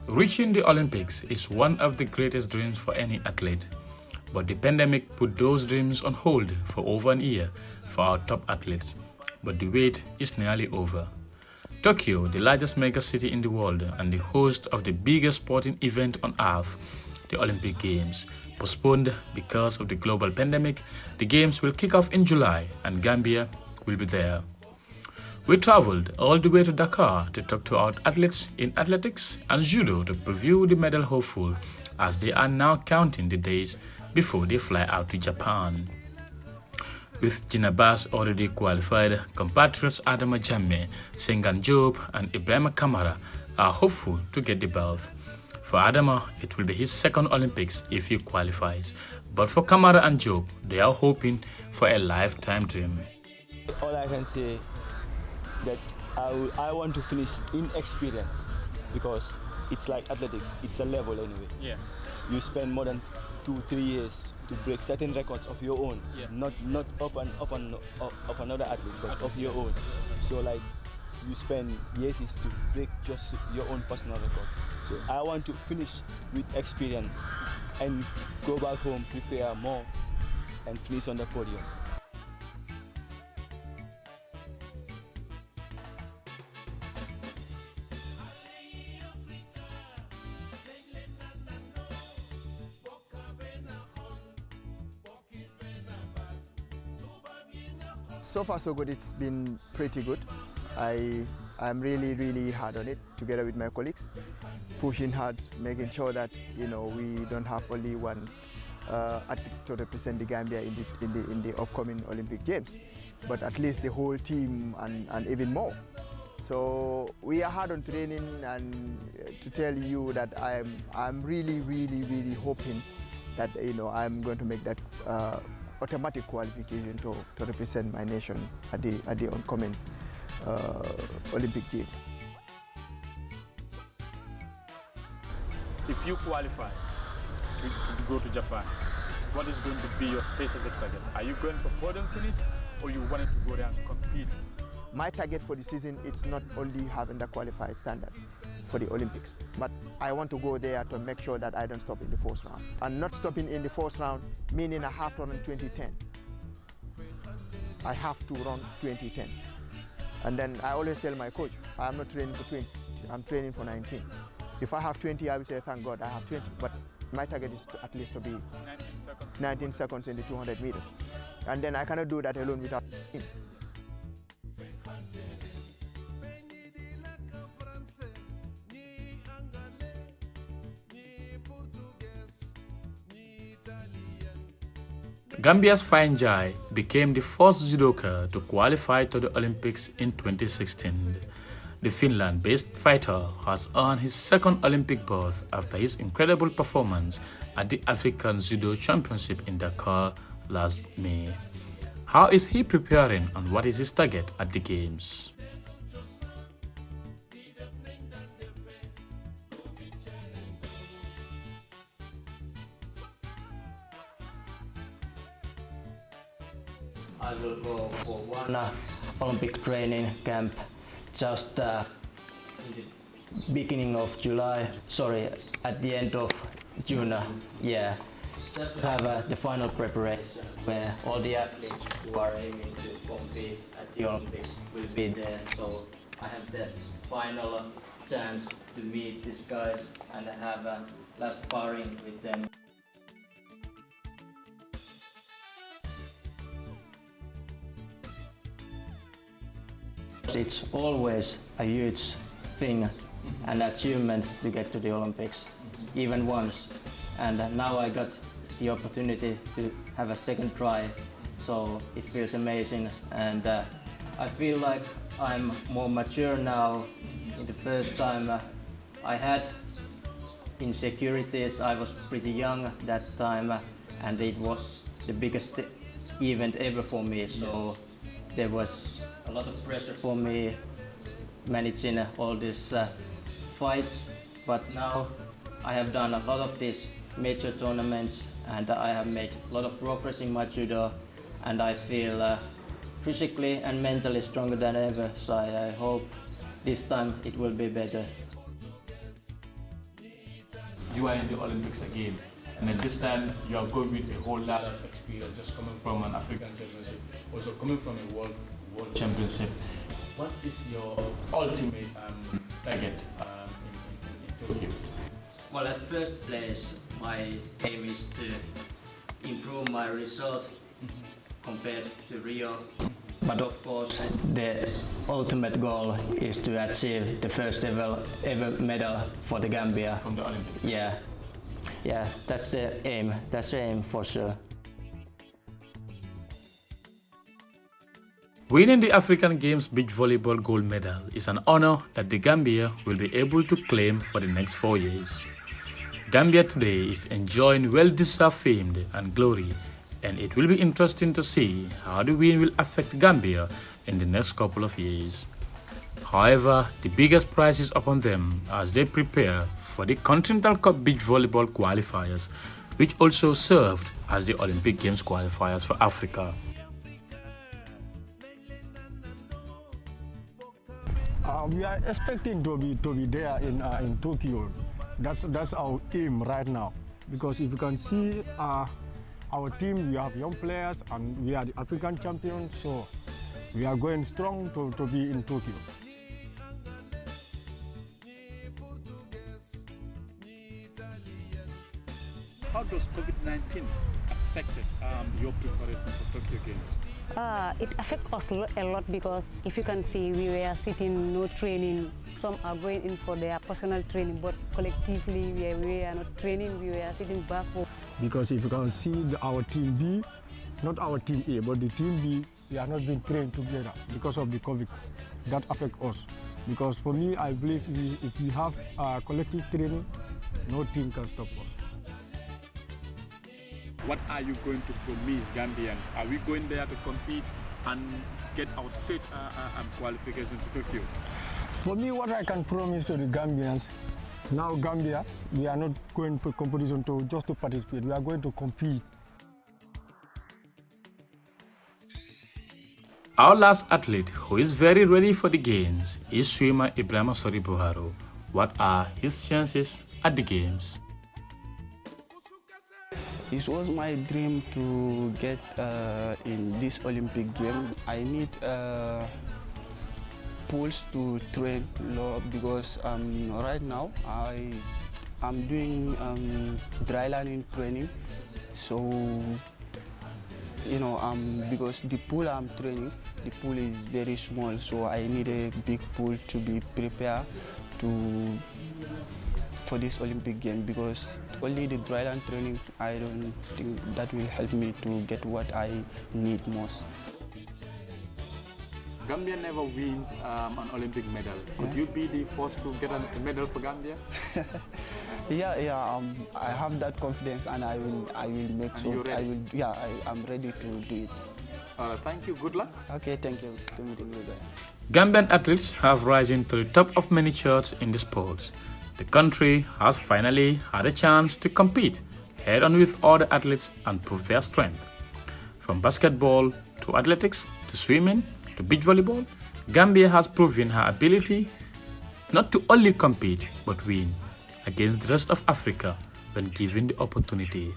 Reaching the Olympics is one of the greatest dreams for any athlete, but the pandemic put those dreams on hold for over a year for our top athletes. But the wait is nearly over. Tokyo, the largest mega city in the world and the host of the biggest sporting event on earth, the Olympic Games, postponed because of the global pandemic. The Games will kick off in July and Gambia will be there. We traveled all the way to Dakar to talk to our athletes in athletics and judo to preview the medal hopeful as they are now counting the days before they fly out to Japan. With Gina already qualified, compatriots Adama Jammeh, Segan Jobe and Ebrima Camara are hopeful to get the belt. For Adama, it will be his second Olympics if he qualifies, but for Camara and Jobe, they are hoping for a lifetime dream. All I can say that I want to finish in experience, because it's like athletics, it's a level anyway. Yeah. You spend more than 2-3 years to break certain records of your own, not of another athlete, but of your own. So like you spend years to break just your own personal record. So I want to finish with experience and go back home, prepare more, and finish on the podium. So far so good, it's been pretty good. I'm really hard on it together with my colleagues, pushing hard, making sure that we don't have only one athlete to represent the Gambia in the upcoming Olympic Games, but at least the whole team and even more. So we are hard on training, and to tell you that I'm really hoping that I'm going to make that automatic qualification to represent my nation at the oncoming Olympic Games. If you qualify to go to Japan, what is going to be your specific target? Are you going for podium finish, or you wanted to go there and compete? My target for the season is not only having the qualified standard for the Olympics, but I want to go there to make sure that I don't stop in the first round. And not stopping in the first round, meaning I have to run 2010. I have to run 2010. And then I always tell my coach, I'm not training for 20, I'm training for 19. If I have 20, I will say, thank God I have 20. But my target is at least to be 19 seconds in the 200 meters. And then I cannot do that alone without him. Gambia's Faye Njie became the first judoka to qualify to the Olympics in 2016. The Finland-based fighter has earned his second Olympic berth after his incredible performance at the African Judo Championship in Dakar last May. How is he preparing, and what is his target at the Games? I will go for one Olympic training camp just in the beginning of July, at the end of June, yeah. Just to have the final preparation where all the athletes who are aiming to compete at the Olympics will be there. So I have the final chance to meet these guys and have a last sparring with them. It's always a huge thing, an achievement to get to the Olympics, even once. And now I got the opportunity to have a second try, so it feels amazing. And I feel like I'm more mature now. In the first time I had insecurities, I was pretty young that time, and it was the biggest event ever for me. So there was a lot of pressure for me managing all these fights, but now I have done a lot of these major tournaments and I have made a lot of progress in my judo, and I feel physically and mentally stronger than ever, so I hope this time it will be better. you are in the Olympics again. And then this time you are going with a whole lot of experience, just coming from an African championship, also coming from a world championship. What is your ultimate target in Tokyo? Well, at first place, my aim is to improve my result compared to Rio. But of course, the ultimate goal is to achieve the first ever medal for the Gambia. From the Olympics? Yeah, that's the aim. That's the aim for sure. Winning the African Games beach volleyball gold medal is an honor that the Gambia will be able to claim for the next 4 years. Gambia today is enjoying well-deserved fame and glory, and it will be interesting to see how the win will affect Gambia in the next couple of years. However, the biggest prize is upon them as they prepare for the Continental Cup beach volleyball qualifiers, which also served as the Olympic Games qualifiers for Africa. We are expecting to be there in Tokyo. That's our aim right now, because if you can see our team, we have young players and we are the African champions, so we are going strong to be in Tokyo. How does COVID-19 affect your preparation for Tokyo Games? It affects us a lot because if you can see, we were sitting, no training. Some are going in for their personal training, but collectively we were not training, we were sitting back home. Because if you can see our team B, not our team A, but the team B, we are not being trained together because of the COVID. That affects us. Because for me, I believe if we have collective training, no team can stop us. What are you going to promise Gambians? Are we going there to compete and get our straight qualification to Tokyo? For me, what I can promise to the Gambians, now Gambia, we are not going for competition just to participate. We are going to compete. Our last athlete who is very ready for the games is swimmer Ebrima Buaro. What are his chances at the games? It was my dream to get in this Olympic game. I need pools to train because right now I'm doing dry landing training. So because the pool I'm training, the pool is very small. So I need a big pool to be prepared for this Olympic game, because only the dry land training, I don't think that will help me to get what I need most. Gambia never wins an Olympic medal. Could you be the first to get a medal for Gambia? I have that confidence, and I will make and sure. You're ready? I'm ready to do it. Thank you. Good luck. Okay, thank you. To meeting you guys. Gambian athletes have risen to the top of many charts in the sports. The country has finally had a chance to compete head-on with other athletes and prove their strength. From basketball to athletics to swimming to beach volleyball, Gambia has proven her ability not to only compete but win against the rest of Africa when given the opportunity.